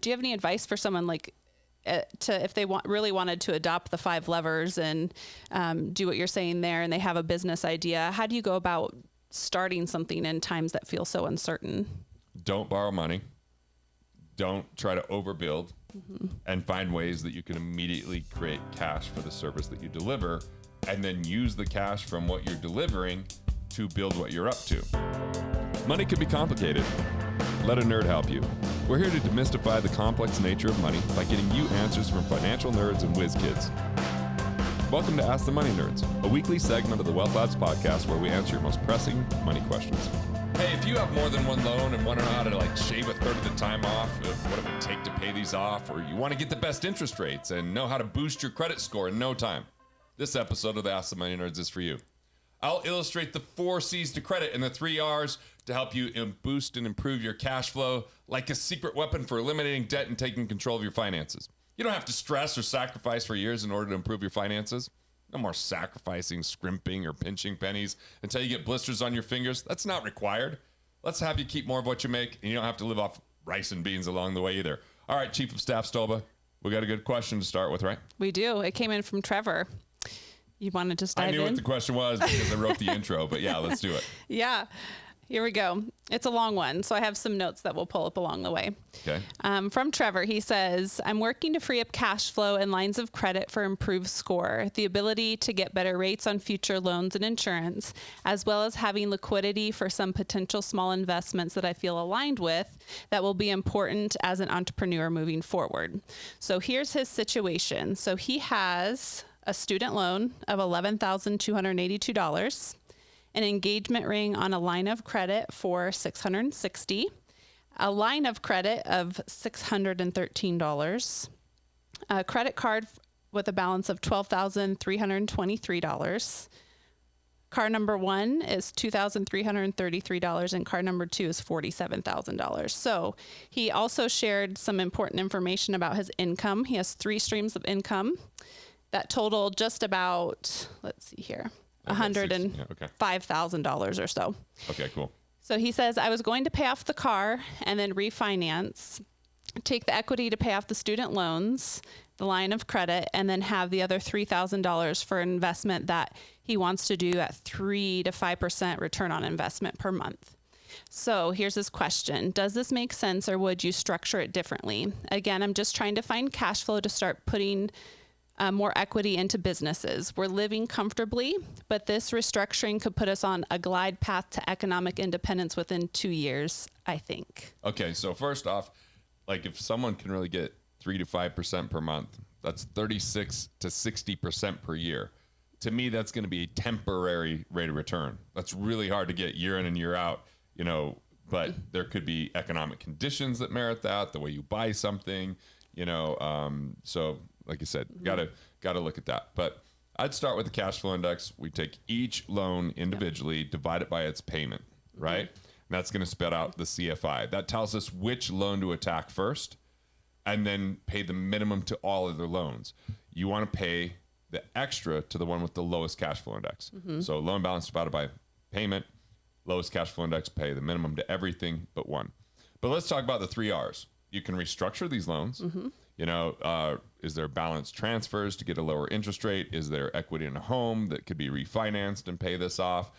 Do you have any advice for someone like if they really wanted to adopt the 5 levers and do what you're saying there, and they have a business idea? How do you go about starting something in times that feel so uncertain? Don't borrow money. Don't try to overbuild, and find ways that you can immediately create cash for the service that you deliver, and then use the cash from what you're delivering to build what you're up to. Money can be complicated. Let a nerd help you. We're here to demystify the complex nature of money by getting you answers from financial nerds and whiz kids. Welcome to Ask the Money Nerds, a weekly segment of the Wealth Labs podcast where we answer your most pressing money questions. Hey, if you have more than one loan and want to know how to shave a third of the time off, what it would take to pay these off, or you want to get the best interest rates and know how to boost your credit score in no time, this episode of the Ask the Money Nerds is for you. I'll illustrate the 4 C's to credit and the 3 R's to help you boost and improve your cash flow like a secret weapon for eliminating debt and taking control of your finances. You don't have to stress or sacrifice for years in order to improve your finances. No more sacrificing, scrimping, or pinching pennies until you get blisters on your fingers. That's not required. Let's have you keep more of what you make, and you don't have to live off rice and beans along the way either. All right, Chief of Staff Stolba, we got a good question to start with, right? We do. It came in from Trevor. You want to just dive in? I knew what the question was because I wrote the intro, but yeah, let's do it. Yeah. Here we go. It's a long one, so I have some notes that we'll pull up along the way. Okay. From Trevor, he says, I'm working to free up cash flow and lines of credit for improved score, the ability to get better rates on future loans and insurance, as well as having liquidity for some potential small investments that I feel aligned with that will be important as an entrepreneur moving forward. So here's his situation. So he has a student loan of $11,282. An engagement ring on a line of credit for $660, a line of credit of $613, a credit card with a balance of $12,323. Car number 1 is $2,333, and car number 2 is $47,000. So he also shared some important information about his income. He has 3 streams of income that total just about, let's see here, $105,000 or so. Okay, cool. So he says, I was going to pay off the car and then refinance, take the equity to pay off the student loans, the line of credit, and then have the other $3,000 for an investment that he wants to do at 3 to 5% return on investment per month. So here's his question. Does this make sense, or would you structure it differently? Again, I'm just trying to find cash flow to start putting more equity into businesses. We're living comfortably, but this restructuring could put us on a glide path to economic independence within 2 years, I think. Okay, so first off, if someone can really get 3 to 5% per month, that's 36 to 60% per year. To me, that's going to be a temporary rate of return. That's really hard to get year in and year out, but there could be economic conditions that merit that, the way you buy something, so like you said, got to look at that. But I'd start with the cash flow index. We take each loan individually, divide it by its payment, right? And that's going to spit out the CFI. That tells us which loan to attack first, and then pay the minimum to all other loans. You want to pay the extra to the one with the lowest cash flow index. So loan balance divided by payment, lowest cash flow index, pay the minimum to everything but one. But let's talk about the 3 R's. You can restructure these loans. Is there balance transfers to get a lower interest rate? Is there equity in a home that could be refinanced and pay this off?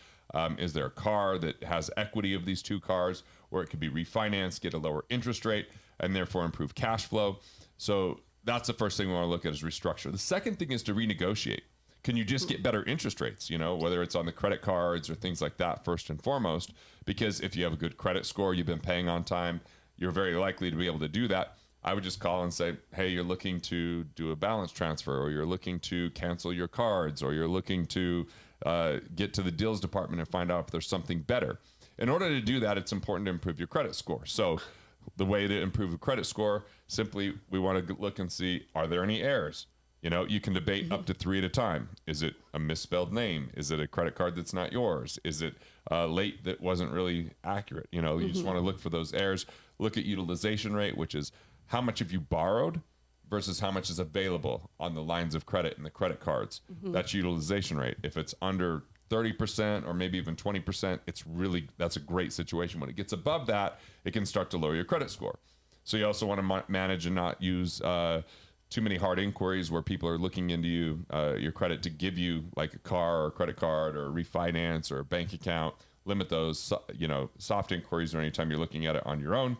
Is there a car that has equity of these 2 cars, or it could be refinanced, get a lower interest rate, and therefore improve cash flow? So that's the first thing we want to look at is restructure. The second thing is to renegotiate. Can you just get better interest rates, whether it's on the credit cards or things like that, first and foremost? Because if you have a good credit score, you've been paying on time, you're very likely to be able to do that. I would just call and say, hey, you're looking to do a balance transfer, or you're looking to cancel your cards, or you're looking to get to the deals department and find out if there's something better. In order to do that, it's important to improve your credit score. So the way to improve a credit score, simply we want to look and see, are there any errors? You can debate up to 3 at a time. Is it a misspelled name? Is it a credit card that's not yours? Is it late that wasn't really accurate? You just want to look for those errors. Look at utilization rate, which is how much have you borrowed versus how much is available on the lines of credit and the credit cards. That's utilization rate. If it's under 30% or maybe even 20%, that's a great situation. When it gets above that, it can start to lower your credit score. So you also want to manage and not use too many hard inquiries where people are looking into your credit to give you like a car or a credit card or a refinance or a bank account. Limit those, soft inquiries or anytime you're looking at it on your own.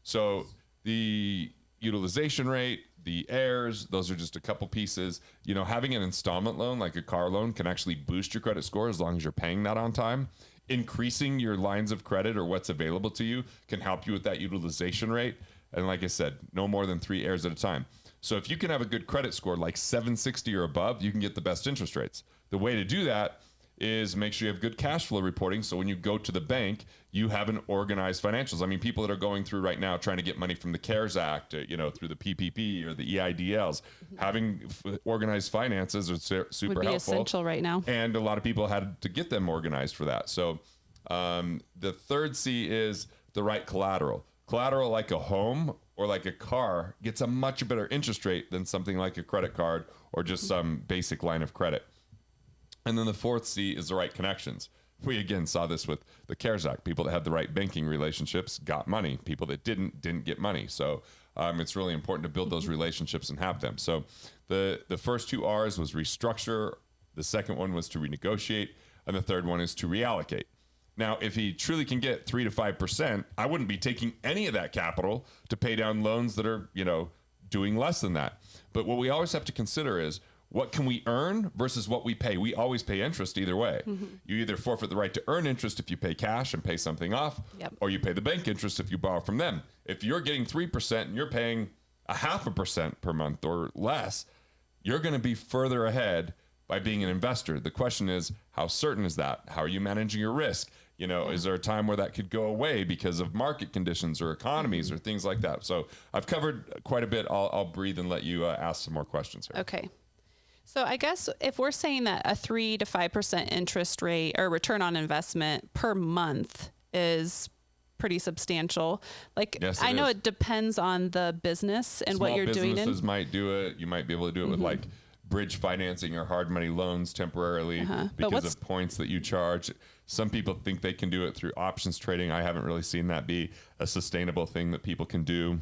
So the utilization rate, the heirs, those are just a couple pieces. Having an installment loan like a car loan can actually boost your credit score as long as you're paying that on time. Increasing your lines of credit or what's available to you can help you with that utilization rate. And like I said, no more than 3 heirs at a time. So if you can have a good credit score like 760 or above, you can get the best interest rates. The way to do that is make sure you have good cash flow reporting. So when you go to the bank, you have an organized financials. I mean, people that are going through right now trying to get money from the CARES Act, through the PPP or the EIDLs, having organized finances is super would be helpful. Essential right now. And a lot of people had to get them organized for that. So the third C is the right collateral. Collateral like a home or like a car gets a much better interest rate than something like a credit card or just some basic line of credit. And then the fourth C is the right connections. We again saw this with the CARES Act. People that had the right banking relationships got money. People that didn't get money. So it's really important to build those relationships and have them. So the first 2 R's was restructure. The second one was to renegotiate. And the third one is to reallocate. Now, if he truly can get 3 to 5%, I wouldn't be taking any of that capital to pay down loans that are, doing less than that. But what we always have to consider is what can we earn versus what we pay. We always pay interest either way. You either forfeit the right to earn interest if you pay cash and pay something off, or you pay the bank interest if you borrow from them. If you're getting 3% and you're paying 0.5% per month or less, you're going to be further ahead by being an investor. The question is, how certain is that? How are you managing your risk? Is there a time where that could go away because of market conditions or economies or things like that? So I've covered quite a bit. I'll breathe and let you ask some more questions here. Okay. So I guess if we're saying that a 3 to 5% interest rate or return on investment per month is pretty substantial. Yes, I know it depends on the business and what you're doing. Businesses might do it. You might be able to do it with like bridge financing or hard money loans temporarily because of points that you charge. Some people think they can do it through options trading. I haven't really seen that be a sustainable thing that people can do.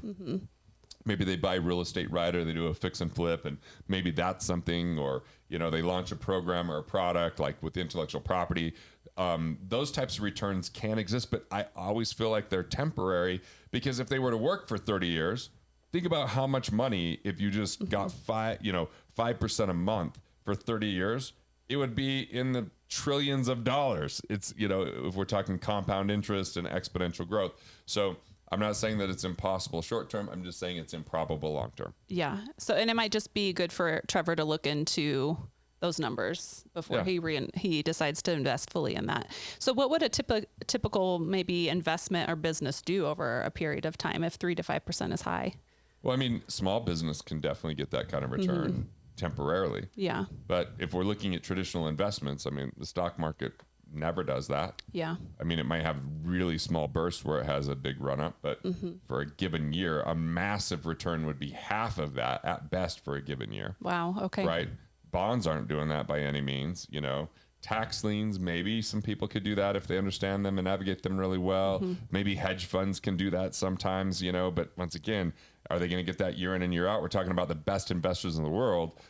Maybe they buy real estate right, or they do a fix and flip, and maybe that's something, or they launch a program or a product like with intellectual property. Those types of returns can exist, but I always feel like they're temporary, because if they were to work for 30 years, think about how much money if you just got 5% a month for 30 years, it would be in the trillions of dollars. It's, if we're talking compound interest and exponential growth. So I'm not saying that it's impossible short term. I'm just saying it's improbable long term. Yeah. So, and it might just be good for Trevor to look into those numbers before he decides to invest fully in that. So what would a typical maybe investment or business do over a period of time if 3 to 5% is high? Well, I mean, small business can definitely get that kind of return temporarily. Yeah. But if we're looking at traditional investments, I mean, the stock market never does that. Yeah. I mean, it might have really small bursts where it has a big run up, but for a given year, a massive return would be half of that at best for a given year. Wow. Okay. Right. Bonds aren't doing that by any means, Tax liens, maybe some people could do that if they understand them and navigate them really well. Maybe hedge funds can do that sometimes, but once again, are they going to get that year in and year out? We're talking about the best investors in the world.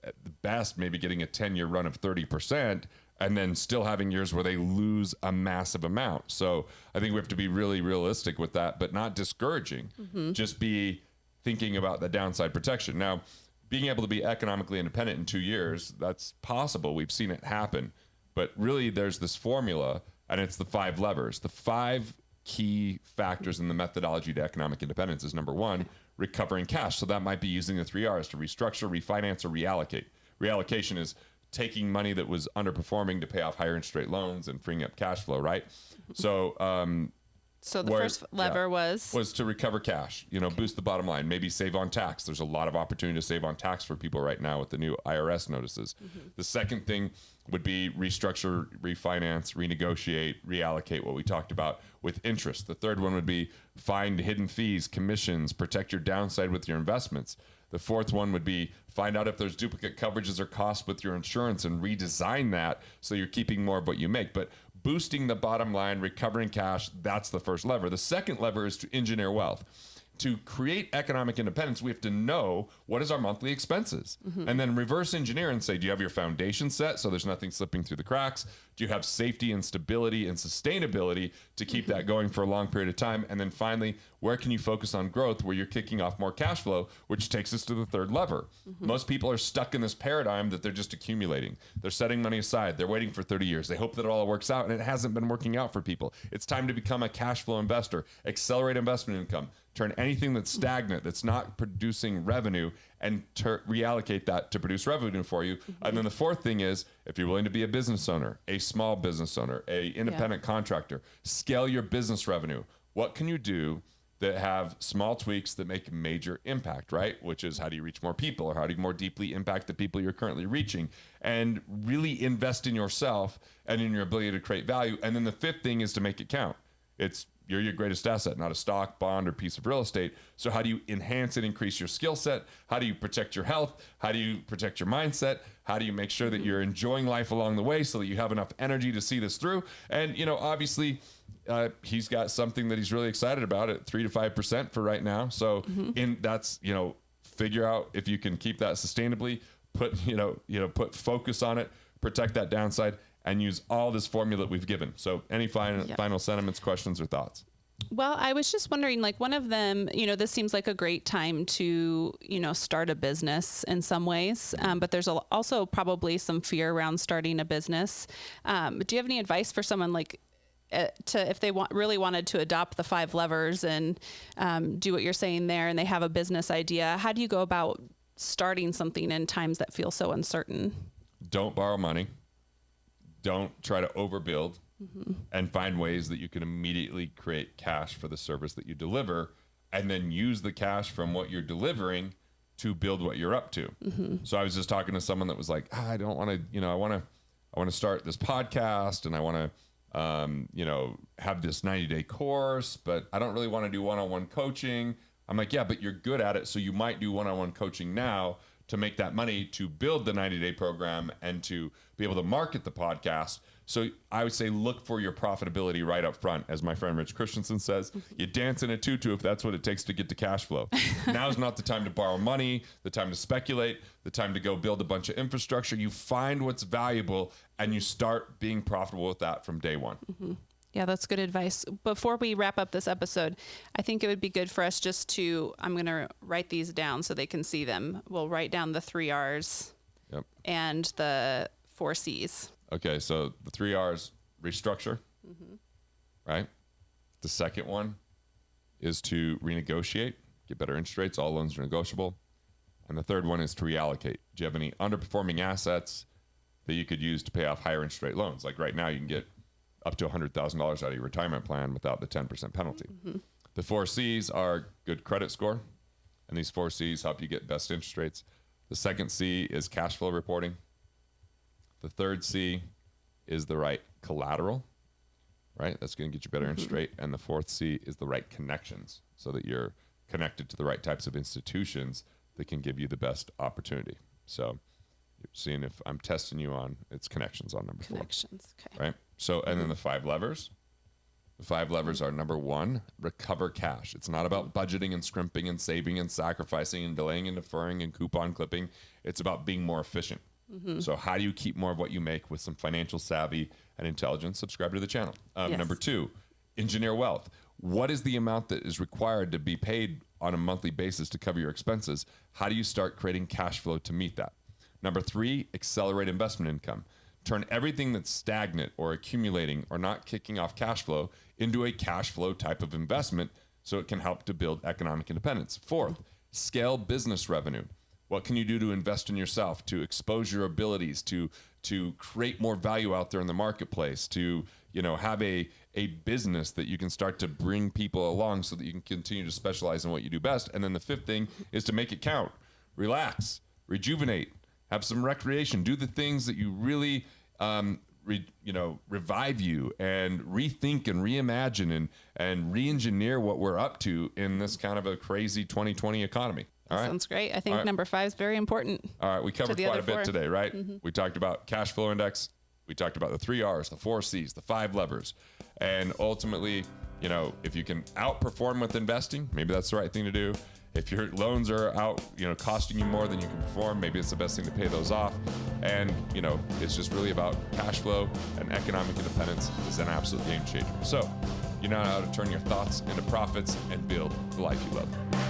At the best, maybe getting a 10-year run of 30%, and then still having years where they lose a massive amount. So I think we have to be really realistic with that, but not discouraging. Just be thinking about the downside protection. Now, being able to be economically independent in 2 years, that's possible. We've seen it happen. But really, there's this formula, and it's the 5 levers. The 5 key factors in the methodology to economic independence is, number 1, recovering cash. So that might be using the 3 R's to restructure, refinance, or reallocate. Reallocation is taking money that was underperforming to pay off higher interest rate loans and freeing up cash flow, right? So the first lever was to recover cash, boost the bottom line, maybe save on tax. There's a lot of opportunity to save on tax for people right now with the new IRS notices. The second thing would be restructure, refinance, renegotiate, reallocate, what we talked about with interest. The third one would be find hidden fees, commissions, protect your downside with your investments. The fourth one would be find out if there's duplicate coverages or costs with your insurance and redesign that so you're keeping more of what you make. But boosting the bottom line, recovering cash, that's the first lever. The second lever is to engineer wealth. to create economic independence, we have to know what is our monthly expenses, and then reverse engineer and say, do you have your foundation set so there's nothing slipping through the cracks? Do you have safety and stability and sustainability to keep that going for a long period of time? And then finally, where can you focus on growth where you're kicking off more cash flow, which takes us to the third lever. Most people are stuck in this paradigm that they're just accumulating. They're setting money aside. They're waiting for 30 years. They hope that it all works out, and it hasn't been working out for people. It's time to become a cash flow investor, accelerate investment income, turn anything that's stagnant, that's not producing revenue, and reallocate that to produce revenue for you. And then the fourth thing is, if you're willing to be a business owner, a small business owner, a independent contractor, scale your business revenue. What can you do that have small tweaks that make major impact, right? Which is, how do you reach more people, or how do you more deeply impact the people you're currently reaching, and really invest in yourself and in your ability to create value. And then the fifth thing is to make it count. You're your greatest asset, not a stock, bond, or piece of real estate. So how do you enhance and increase your skill set? How do you protect your health? How do you protect your mindset? How do you make sure that you're enjoying life along the way so that you have enough energy to see this through? And, obviously, he's got something that he's really excited about at 3 to 5% for right now. So figure out if you can keep that sustainably, put focus on it, protect that downside, and use all this formula that we've given. So any final sentiments, questions, or thoughts? Well, I was just wondering, one of them, this seems like a great time to, start a business in some ways, but there's also probably some fear around starting a business. Do you have any advice for someone if they really wanted to adopt the 5 levers and do what you're saying there, and they have a business idea? How do you go about starting something in times that feel so uncertain? Don't borrow money. Don't try to overbuild, and find ways that you can immediately create cash for the service that you deliver, and then use the cash from what you're delivering to build what you're up to. So I was just talking to someone that was like, I don't want to, I want to start this podcast, and I want to, have this 90-day course, but I don't really want to do one-on-one coaching. I'm like, yeah, but you're good at it. So you might do one-on-one coaching now to make that money to build the 90-day program and to be able to market the podcast. So I would say look for your profitability right up front. As my friend Rich Christensen says, you dance in a tutu if that's what it takes to get to cash flow. Now's not the time to borrow money, the time to speculate, the time to go build a bunch of infrastructure. You find what's valuable and you start being profitable with that from day one. Yeah, that's good advice. Before we wrap up this episode, I think it would be good for us just to, I'm going to write these down so they can see them. We'll write down the 3 R's and the 4 C's. Okay, so the 3 R's, restructure, right? The second one is to renegotiate, get better interest rates. All loans are negotiable. And the third one is to reallocate. Do you have any underperforming assets that you could use to pay off higher interest rate loans? Like right now, you can get up to $100,000 out of your retirement plan without the 10% penalty. The 4 C's are good credit score, and these 4 C's help you get best interest rates. The second C is cash flow reporting. The third C is the right collateral, right? That's going to get you better interest rate. And the fourth C is the right connections, so that you're connected to the right types of institutions that can give you the best opportunity. So you're seeing if I'm testing you on, it's connections on number 4. Connections, okay. Right? So, and then the 5 levers. The 5 levers are, number 1, recover cash. It's not about budgeting and scrimping and saving and sacrificing and delaying and deferring and coupon clipping. It's about being more efficient. So how do you keep more of what you make with some financial savvy and intelligence? Subscribe to the channel. Number 2, engineer wealth. What is the amount that is required to be paid on a monthly basis to cover your expenses? How do you start creating cash flow to meet that? Number 3, accelerate investment income. Turn everything that's stagnant or accumulating or not kicking off cash flow into a cash flow type of investment so it can help to build economic independence. 4th, scale business revenue. What can you do to invest in yourself, to expose your abilities, to create more value out there in the marketplace, to have a business that you can start to bring people along so that you can continue to specialize in what you do best. And then the 5th thing is to make it count. Relax, rejuvenate, have some recreation, do the things that you really revive you and rethink and reimagine and re-engineer what we're up to in this kind of a crazy 2020 economy. All right. Sounds great. I think number 5 is very important. All right. We covered quite a bit today, right? We talked about cash flow index. We talked about the 3 R's, the 4 C's, the 5 levers. And ultimately, You know, if you can outperform with investing, maybe that's the right thing to do. If your loans are out, you know, costing you more than you can perform, maybe it's the best thing to pay those off. And, you know, it's just really about cash flow, and economic independence is an absolute game changer. So you know how to turn your thoughts into profits and build the life you love.